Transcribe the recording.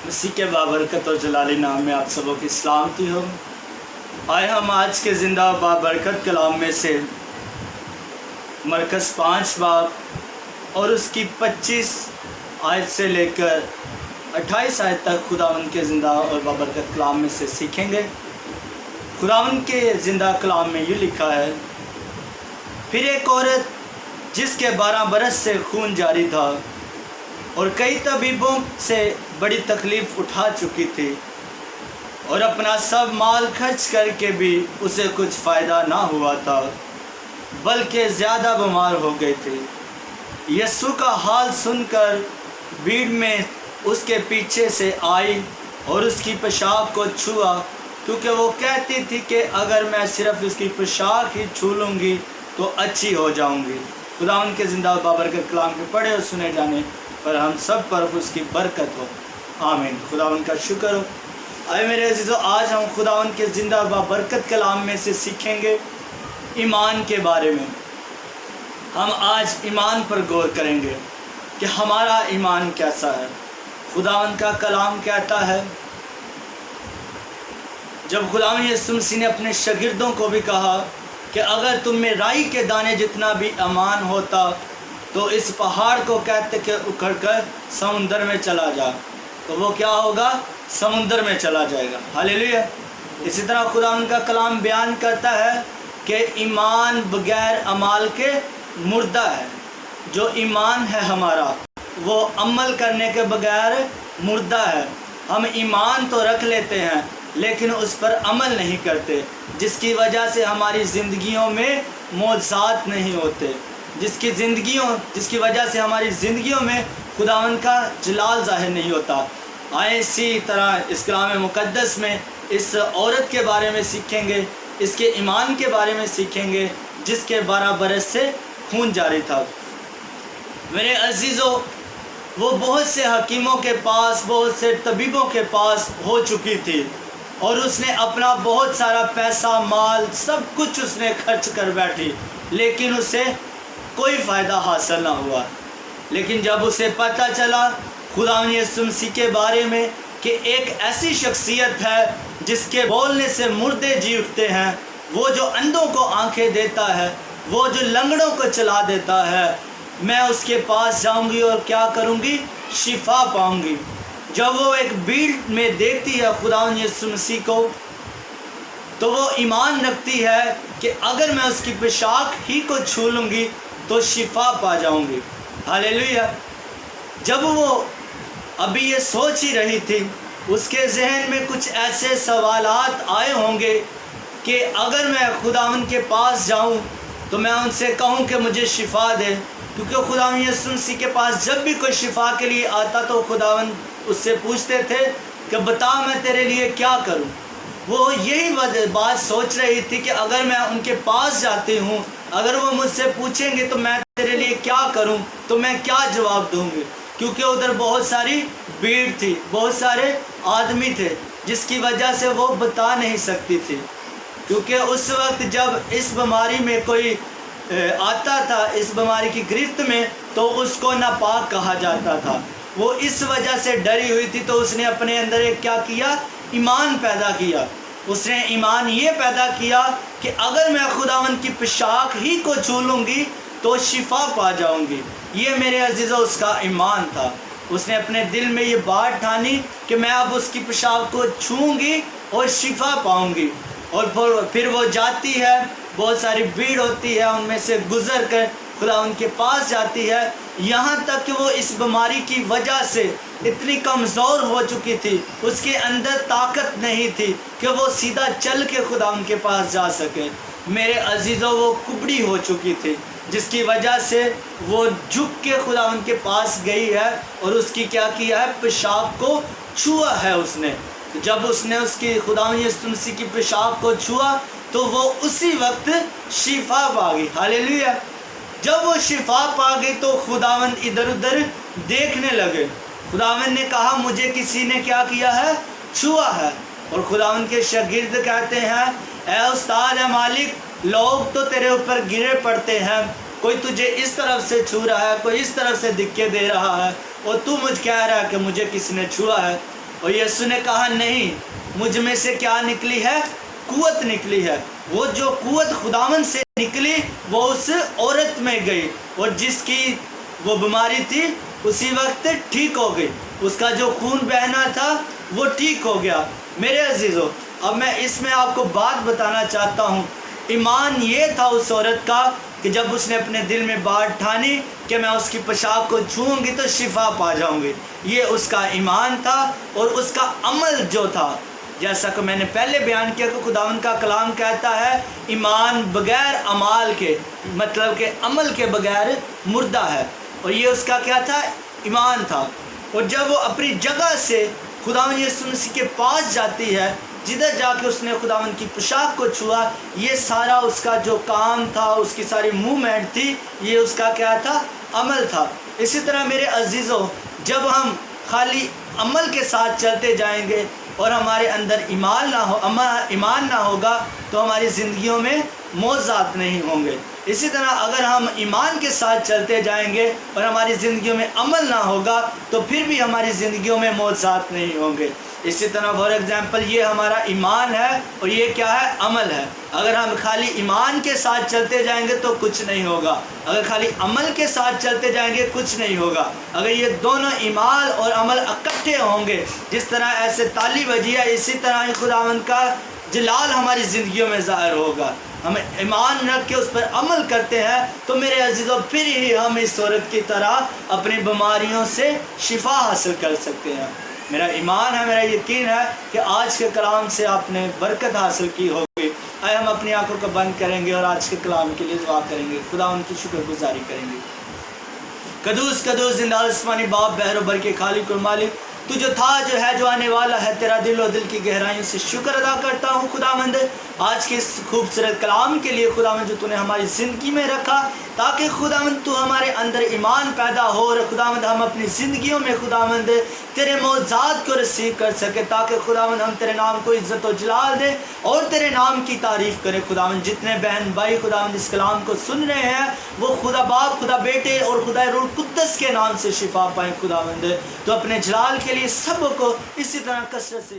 مسیح کے بابرکت اور جلالی نام میں آپ سبوں کی سلامتی ہو۔ آئے ہم آج کے زندہ بابرکت کلام میں سے مرکز 5 باب اور اس کی 25 آیت سے لے کر 28 آیت تک خداوند کے زندہ اور بابرکت کلام میں سے سیکھیں گے۔ خداوند کے زندہ کلام میں یہ لکھا ہے، پھر ایک عورت جس کے 12 برس سے خون جاری تھا اور کئی طبیبوں سے بڑی تکلیف اٹھا چکی تھی اور اپنا سب مال خرچ کر کے بھی اسے کچھ فائدہ نہ ہوا تھا بلکہ زیادہ بیمار ہو گئی تھی، یسوع کا حال سن کر بھیڑ میں اس کے پیچھے سے آئی اور اس کی پوشاک کو چھوا، کیونکہ وہ کہتی تھی کہ اگر میں صرف اس کی پوشاک ہی چھو لوں گی تو اچھی ہو جاؤں گی۔ خداوند کے زندہ بابرکت کلام کے پڑھے اور سنے جانے پر ہم سب پر اس کی برکت ہو، آمین۔ خداوند کا شکر ہو۔ آئے میرے عزیزو، آج ہم خداوند کے زندہ بابرکت کلام میں سے سیکھیں گے ایمان کے بارے میں۔ ہم آج ایمان پر غور کریں گے کہ ہمارا ایمان کیسا ہے۔ خداوند کا کلام کہتا ہے، جب خداوند یسوع مسیح نے اپنے شاگردوں کو بھی کہا کہ اگر تم میں رائی کے دانے جتنا بھی ایمان ہوتا تو اس پہاڑ کو کہتے کہ اکھڑ کر سمندر میں چلا جا، تو وہ کیا ہوگا؟ سمندر میں چلا جائے گا۔ ہاللیلویا۔ اسی طرح خداوند کا کلام بیان کرتا ہے کہ ایمان بغیر عمل کے مردہ ہے۔ جو ایمان ہے ہمارا وہ عمل کرنے کے بغیر مردہ ہے۔ ہم ایمان تو رکھ لیتے ہیں لیکن اس پر عمل نہیں کرتے، جس کی وجہ سے ہماری زندگیوں میں معجزات نہیں ہوتے، جس کی وجہ سے ہماری زندگیوں میں خداوند کا جلال ظاہر نہیں ہوتا۔ آئے اسی طرح اس کلام مقدس میں اس عورت کے بارے میں سیکھیں گے، اس کے ایمان کے بارے میں سیکھیں گے جس کے 12 برس سے خون جاری تھا۔ میرے عزیزو، وہ بہت سے حکیموں کے پاس، بہت سے طبیبوں کے پاس ہو چکی تھی اور اس نے اپنا بہت سارا پیسہ، مال، سب کچھ اس نے خرچ کر بیٹھی، لیکن اسے کوئی فائدہ حاصل نہ ہوا۔ لیکن جب اسے پتہ چلا خداوند یسوع مسیح کے بارے میں کہ ایک ایسی شخصیت ہے جس کے بولنے سے مردے جی اٹھتے ہیں، وہ جو اندھوں کو آنکھیں دیتا ہے، وہ جو لنگڑوں کو چلا دیتا ہے، میں اس کے پاس جاؤں گی اور کیا کروں گی؟ شفا پاؤں گی۔ جب وہ ایک بھیڑ میں دیکھتی ہے خداوند یسوع مسیح کو تو وہ ایمان رکھتی ہے کہ اگر میں اس کی پوشاک ہی کو چھو لوں گی تو شفا پا جاؤں گی۔ ہاللیلویا۔ جب وہ ابھی یہ سوچ ہی رہی تھی، اس کے ذہن میں کچھ ایسے سوالات آئے ہوں گے کہ اگر میں خداوند کے پاس جاؤں تو میں ان سے کہوں کہ مجھے شفا دے، کیونکہ خداوند یسوع مسیح کے پاس جب بھی کوئی شفا کے لیے آتا تو خداوند اس سے پوچھتے تھے کہ بتا میں تیرے لیے کیا کروں۔ وہ یہی بات سوچ رہی تھی کہ اگر میں ان کے پاس جاتی ہوں، اگر وہ مجھ سے پوچھیں گے تو میں تیرے لیے کیا کروں تو میں کیا جواب دوں گی، کیونکہ ادھر بہت ساری بھیڑ تھی، بہت سارے آدمی تھے، جس کی وجہ سے وہ بتا نہیں سکتی تھی۔ کیونکہ اس وقت جب اس بیماری میں کوئی آتا تھا، اس بیماری کی گرفت میں، تو اس کو ناپاک کہا جاتا تھا۔ وہ اس وجہ سے ڈری ہوئی تھی تو اس نے اپنے اندر ایک کیا کیا؟ ایمان پیدا کیا۔ اس نے ایمان یہ پیدا کیا کہ اگر میں خداوند کی پوشاک ہی کو چھو لوں گی تو شفا پا جاؤں گی۔ یہ میرے عزیزو اس کا ایمان تھا۔ اس نے اپنے دل میں یہ بات ٹھانی کہ میں اب اس کی پوشاک کو چھوؤں گی اور شفا پاؤں گی۔ اور پھر وہ جاتی ہے، بہت ساری بھیڑ ہوتی ہے، ان میں سے گزر کر خداوند کے پاس جاتی ہے، یہاں تک کہ وہ اس بیماری کی وجہ سے اتنی کمزور ہو چکی تھی، اس کے اندر طاقت نہیں تھی کہ وہ سیدھا چل کے خداوند کے پاس جا سکے۔ میرے عزیزو، وہ کبڑی ہو چکی تھی، جس کی وجہ سے وہ جھک کے خداوند کے پاس گئی ہے اور اس کی کیا کیا ہے؟ پوشاک کو چھوا ہے اس نے۔ جب اس نے اس کی خداوند یسوع مسیح کی پوشاک کو چھوا تو وہ اسی وقت شفا پا گئی۔ ہاللیلویا۔ جب وہ شفا پا گئی تو خداوند ادھر ادھر دیکھنے لگے۔ خداوند نے کہا مجھے کسی نے کیا کیا ہے؟ چھوا ہے۔ اور خداوند کے شاگرد کہتے ہیں، اے استاد، اے مالک، لوگ تو تیرے اوپر گرے پڑتے ہیں، کوئی تجھے اس طرف سے چھو رہا ہے، کوئی اس طرف سے دھکے دے رہا ہے، اور تو مجھ کہہ رہا ہے کہ مجھے کسی نے چھوا ہے۔ اور یسوع نے کہا نہیں، مجھ میں سے کیا نکلی ہے؟ قوت نکلی ہے۔ وہ جو قوت خداوند سے نکلی وہ اس عورت میں گئی، اور جس کی وہ بیماری تھی اسی وقت ٹھیک ہو گئی، اس کا جو خون بہنا تھا وہ ٹھیک ہو گیا۔ میرے عزیزو، اب میں اس میں آپ کو بات بتانا چاہتا ہوں۔ ایمان یہ تھا اس عورت کا کہ جب اس نے اپنے دل میں بات ٹھانی کہ میں اس کی پوشاک کو چھوؤں گی تو شفا پا جاؤں گی، یہ اس کا ایمان تھا۔ اور اس کا عمل جو تھا، جیسا کہ میں نے پہلے بیان کیا کہ خداوند کا کلام کہتا ہے ایمان بغیر اعمال کے، مطلب کہ عمل کے بغیر مردہ ہے، اور یہ اس کا کیا تھا؟ ایمان تھا۔ اور جب وہ اپنی جگہ سے خداوند یسوع مسیح کے پاس جاتی ہے، جدھر جا کے اس نے خداوند کی پوشاک کو چھوا، یہ سارا اس کا جو کام تھا، اس کی ساری موومنٹ تھی، یہ اس کا کیا تھا؟ عمل تھا۔ اسی طرح میرے عزیزو، جب ہم خالی عمل کے ساتھ چلتے جائیں گے اور ہمارے اندر ایمان نہ ہوگا تو ہماری زندگیوں میں معجزات نہیں ہوں گے۔ اسی طرح اگر ہم ایمان کے ساتھ چلتے جائیں گے اور ہماری زندگیوں میں عمل نہ ہوگا تو پھر بھی ہماری زندگیوں میں معجزات نہیں ہوں گے۔ اسی طرح فار ایگزامپل یہ ہمارا ایمان ہے اور یہ کیا ہے؟ عمل ہے۔ اگر ہم خالی ایمان کے ساتھ چلتے جائیں گے تو کچھ نہیں ہوگا، اگر خالی عمل کے ساتھ چلتے جائیں گے کچھ نہیں ہوگا۔ اگر یہ دونوں ایمان اور عمل اکٹھے ہوں گے، جس طرح ایسے تالی بجی ہے، اسی طرح ہی خداوند کا جلال ہماری زندگیوں میں ظاہر ہوگا۔ ہم ایمان رکھ کے اس پر عمل کرتے ہیں تو میرے عزیزوں پھر ہی ہم اس عورت کی طرح اپنی بیماریوں سے شفا حاصل کر سکتے ہیں۔ میرا ایمان ہے، میرا یقین ہے کہ آج کے کلام سے آپ نے برکت حاصل کی ہوگی۔ آئے ہم اپنی آنکھوں کو بند کریں گے اور آج کے کلام کے لیے دعا کریں گے، خدا ان کی شکر گزاری کریں گے۔ قدوس قدوس زندہ آسمانی باپ، بحر و بر کے خالق اور مالک، تو جو تھا، جو ہے، جو آنے والا ہے، تیرا دل و دل کی گہرائیوں سے شکر ادا کرتا ہوں خداوند آج کے اس خوبصورت کلام کے لیے خداوند جو تو نے ہماری زندگی میں رکھا، تاکہ خداوند تو ہمارے اندر ایمان پیدا ہو اور خداوند ہم اپنی زندگیوں میں خداوند تیرے معجزات کو رسیو کر سکے، تاکہ خداوند ہم تیرے نام کو عزت و جلال دیں اور تیرے نام کی تعریف کریں۔ خداوند جتنے بہن بھائی خداوند اس کلام کو سن رہے ہیں وہ خدا باپ، خدا بیٹے اور خدا روح القدس کے نام سے شفا پائیں۔ خداوند تو اپنے جلال کے لیے سب کو اسی طرح کثرت سے